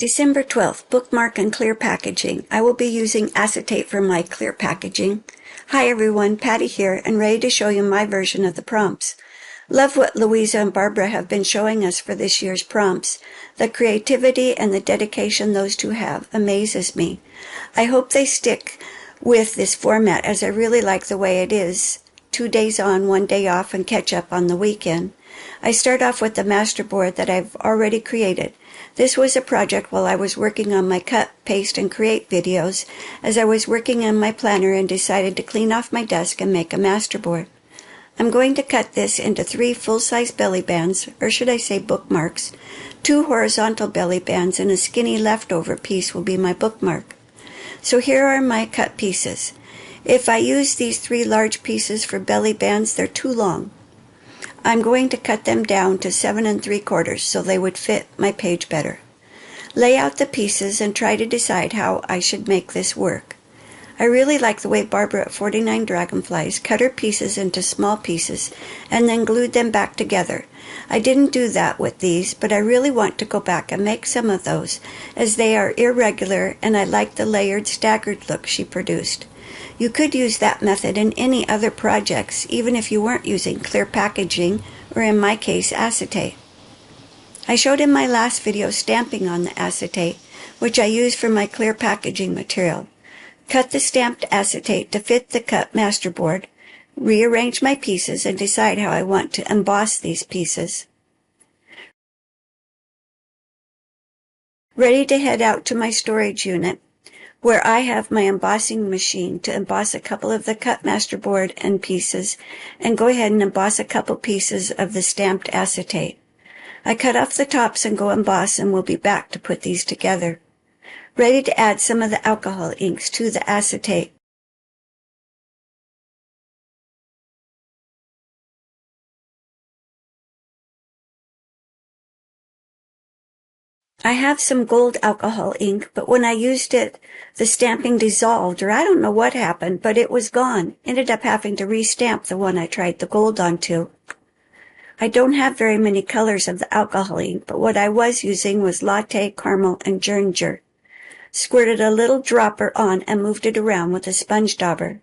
December 12th, Bookmark and Clear Packaging. I will be using acetate for my clear packaging. Hi everyone, Patty here and ready to show you my version of the prompts. Love what Louisa and Barbara have been showing us for this year's prompts. The creativity and the dedication those two have amazes me. I hope they stick with this format as I really like the way it is. 2 days on, 1 day off, and catch up on the weekend. I start off with the masterboard that I've already created. This was a project while I was working on my cut, paste, and create videos as I was working on my planner and decided to clean off my desk and make a masterboard. I'm going to cut this into 3 full-size belly bands, or should I say bookmarks. 2 horizontal belly bands and a skinny leftover piece will be my bookmark. So here are my cut pieces. If I use these 3 large pieces for belly bands, they're too long. I'm going to cut them down to 7 3/4 so they would fit my page better. Lay out the pieces and try to decide how I should make this work. I really like the way Barbara at 49 Dragonflies cut her pieces into small pieces and then glued them back together. I didn't do that with these, but I really want to go back and make some of those, as they are irregular and I like the layered, staggered look she produced. You could use that method in any other projects, even if you weren't using clear packaging, or in my case, acetate. I showed in my last video stamping on the acetate, which I use for my clear packaging material. Cut the stamped acetate to fit the cut masterboard, rearrange my pieces, and decide how I want to emboss these pieces. Ready to head out to my storage unit, where I have my embossing machine to emboss a couple of the cut masterboard and pieces, and go ahead and emboss a couple pieces of the stamped acetate. I cut off the tops and go emboss, and we'll be back to put these together. Ready to add some of the alcohol inks to the acetate. I have some gold alcohol ink, but when I used it, the stamping dissolved, or I don't know what happened, but it was gone. Ended up having to re-stamp the one I tried the gold onto. I don't have very many colors of the alcohol ink, but what I was using was latte, caramel, and ginger. Squirted a little dropper on and moved it around with a sponge dauber.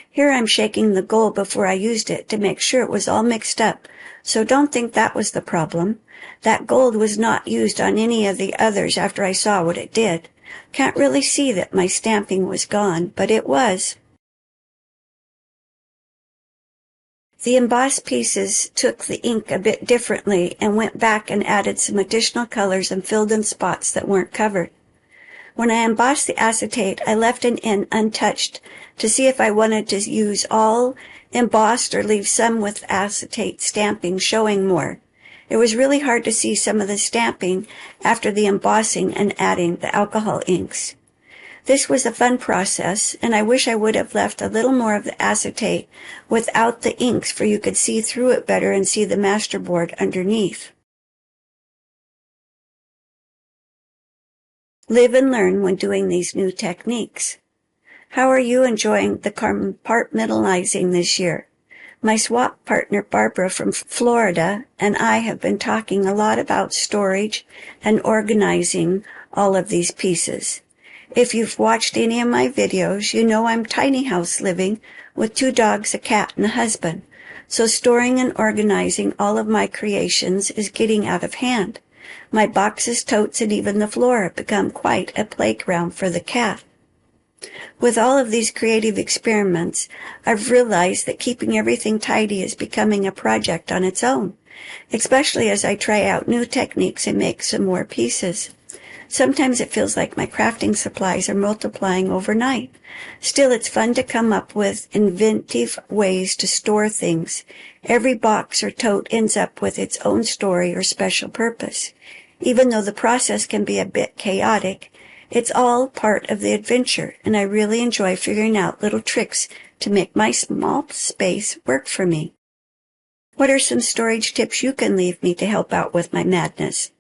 Here I'm shaking the gold before I used it to make sure it was all mixed up, so don't think that was the problem. That gold was not used on any of the others after I saw what it did. Can't really see that my stamping was gone, but it was. The embossed pieces took the ink a bit differently and went back and added some additional colors and filled in spots that weren't covered. When I embossed the acetate, I left an end untouched to see if I wanted to use all embossed or leave some with acetate stamping showing more. It was really hard to see some of the stamping after the embossing and adding the alcohol inks. This was a fun process, and I wish I would have left a little more of the acetate without the inks, for you could see through it better and see the masterboard underneath. Live and learn when doing these new techniques. How are you enjoying the compartmentalizing this year? My swap partner Barbara from Florida and I have been talking a lot about storage and organizing all of these pieces. If you've watched any of my videos, you know I'm tiny house living with 2 dogs, a cat, and a husband. So storing and organizing all of my creations is getting out of hand. My boxes, totes, and even the floor have become quite a playground for the cat. With all of these creative experiments, I've realized that keeping everything tidy is becoming a project on its own, especially as I try out new techniques and make some more pieces. Sometimes it feels like my crafting supplies are multiplying overnight. Still, it's fun to come up with inventive ways to store things. Every box or tote ends up with its own story or special purpose. Even though the process can be a bit chaotic, it's all part of the adventure, and I really enjoy figuring out little tricks to make my small space work for me. What are some storage tips you can leave me to help out with my madness?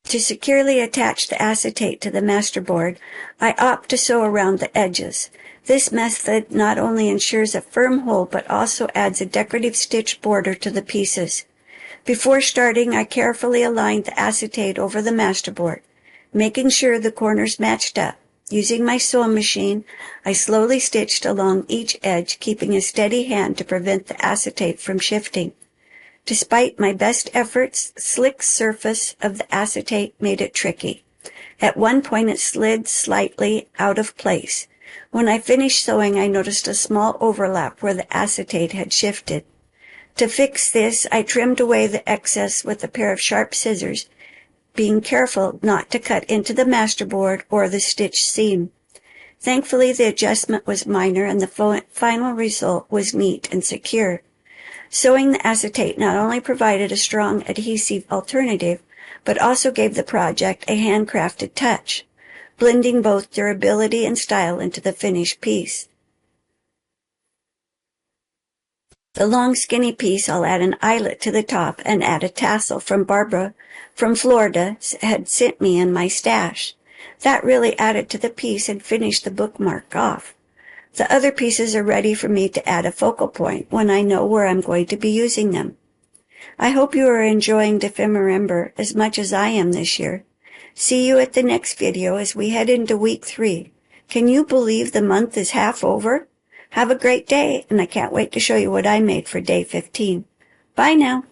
To securely attach the acetate to the masterboard, I opt to sew around the edges. This method not only ensures a firm hold but also adds a decorative stitch border to the pieces. Before starting, I carefully aligned the acetate over the masterboard, making sure the corners matched up. Using my sewing machine, I slowly stitched along each edge, keeping a steady hand to prevent the acetate from shifting. Despite my best efforts, the slick surface of the acetate made it tricky. At one point it slid slightly out of place. When I finished sewing, I noticed a small overlap where the acetate had shifted. To fix this, I trimmed away the excess with a pair of sharp scissors, being careful not to cut into the masterboard or the stitch seam. Thankfully, the adjustment was minor and the final result was neat and secure. Sewing the acetate not only provided a strong adhesive alternative, but also gave the project a handcrafted touch, blending both durability and style into the finished piece. The long skinny piece, I'll add an eyelet to the top and add a tassel from Barbara from Florida had sent me in my stash. That really added to the piece and finished the bookmark off. The other pieces are ready for me to add a focal point when I know where I'm going to be using them. I hope you are enjoying Dephemerember as much as I am this year. See you at the next video as we head into week 3. Can you believe the month is half over? Have a great day, and I can't wait to show you what I made for day 15. Bye now.